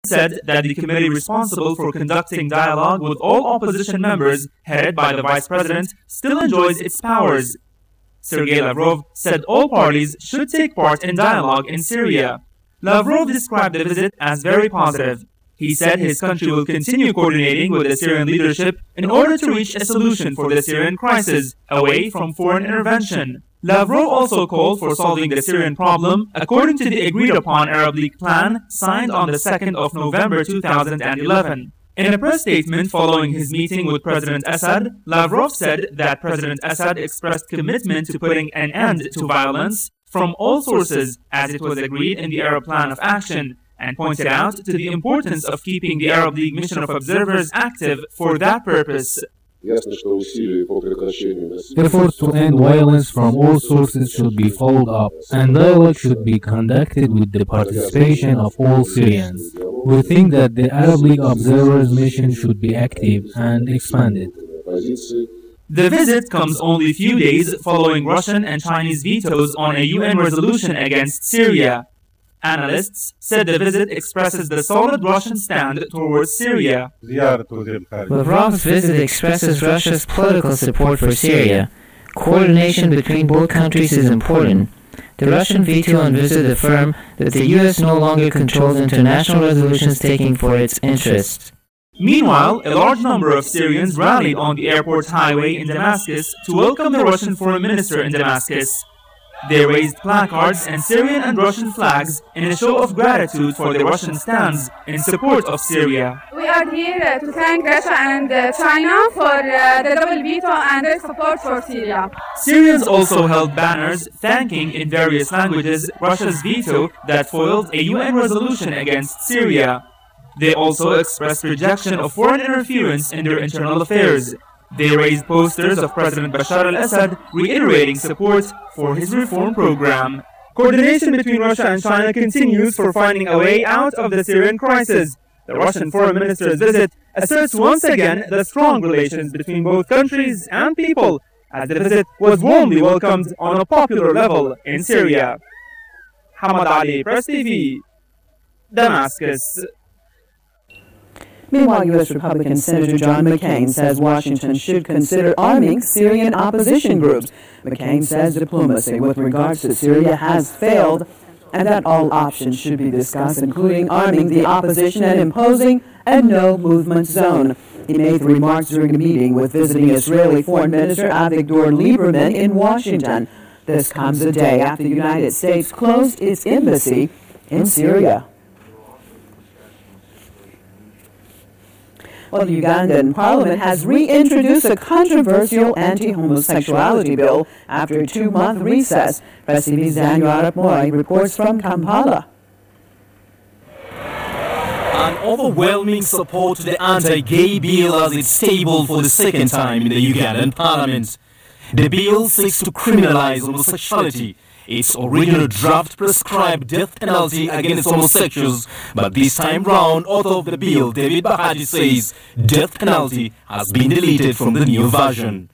said that the committee responsible for conducting dialogue with all opposition members, headed by the vice president, still enjoys its powers. Sergei Lavrov said all parties should take part in dialogue in Syria. Lavrov described the visit as very positive. He said his country will continue coordinating with the Syrian leadership in order to reach a solution for the Syrian crisis, away from foreign intervention. Lavrov also called for solving the Syrian problem according to the agreed-upon Arab League plan signed on the 2nd of November 2011. In a press statement following his meeting with President Assad, Lavrov said that President Assad expressed commitment to putting an end to violence from all sources as it was agreed in the Arab Plan of Action, and pointed out to the importance of keeping the Arab League mission of observers active for that purpose. Efforts to end violence from all sources should be followed up, and dialogue should be conducted with the participation of all Syrians. We think that the Arab League observers mission should be active and expanded. The visit comes only a few days following Russian and Chinese vetoes on a UN resolution against Syria. Analysts said the visit expresses the solid Russian stand towards Syria. Lavrov's visit expresses Russia's political support for Syria. Coordination between both countries is important. The Russian veto on visit affirmed that the U.S. no longer controls international resolutions taking for its interests. Meanwhile, a large number of Syrians rallied on the airport highway in Damascus to welcome the Russian foreign minister in Damascus. They raised placards and Syrian and Russian flags in a show of gratitude for the Russian stands in support of Syria. We are here to thank Russia and China for the double veto and their support for Syria. Syrians also held banners thanking in various languages Russia's veto that foiled a UN resolution against Syria. They also expressed rejection of foreign interference in their internal affairs. They raised posters of President Bashar al-Assad reiterating support for his reform program. Coordination between Russia and China continues for finding a way out of the Syrian crisis. The Russian foreign minister's visit asserts once again the strong relations between both countries and people, as the visit was warmly welcomed on a popular level in Syria. Hamad Ali, Press TV, Damascus. Meanwhile, U.S. Republican Senator John McCain says Washington should consider arming Syrian opposition groups. McCain says diplomacy with regards to Syria has failed and that all options should be discussed, including arming the opposition and imposing a no-movement zone. He made the remarks during a meeting with visiting Israeli Foreign Minister Avigdor Lieberman in Washington. This comes a day after the United States closed its embassy in Syria. Well, the Ugandan parliament has reintroduced a controversial anti-homosexuality bill after a 2-month recess. Press TV's Daniel Arap Moy reports from Kampala. An overwhelming support to the anti-gay bill as it's tabled for the second time in the Ugandan parliament. The bill seeks to criminalize homosexuality. Its original draft prescribed death penalty against homosexuals, but this time round, author of the bill, David Bahati, says death penalty has been deleted from the new version.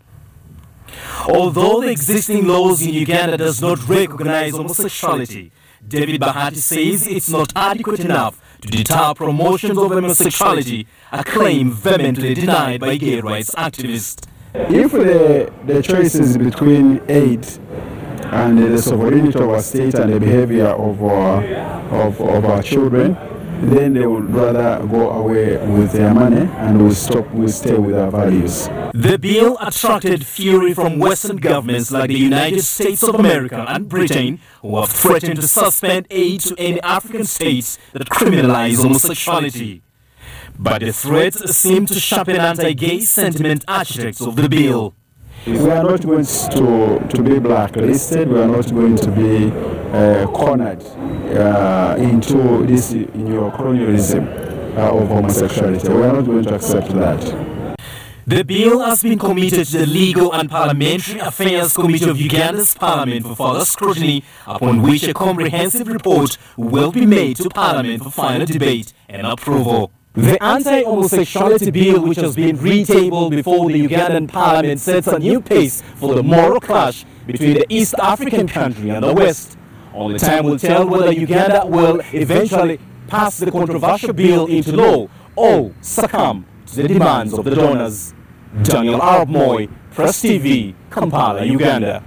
Although the existing laws in Uganda does not recognize homosexuality, David Bahati says it's not adequate enough to deter promotions of homosexuality, a claim vehemently denied by gay rights activists. If the choice is between AIDS and the sovereignty of our state and the behavior of our children, then they would rather go away with their money and we stay with our values. The bill attracted fury from Western governments like the United States of America and Britain, who have threatened to suspend aid to any African states that criminalize homosexuality. But the threats seem to sharpen anti-gay sentiment architects of the bill. We are not going to be blacklisted, we are not going to be cornered into this colonialism of homosexuality. We are not going to accept that. The bill has been committed to the Legal and Parliamentary Affairs Committee of Uganda's Parliament for further scrutiny, upon which a comprehensive report will be made to Parliament for final debate and approval. The anti-homosexuality bill, which has been retabled before the Ugandan parliament, sets a new pace for the moral clash between the East African country and the West. Only time will tell whether Uganda will eventually pass the controversial bill into law or succumb to the demands of the donors. Daniel Arab Moy, Press TV, Kampala, Uganda.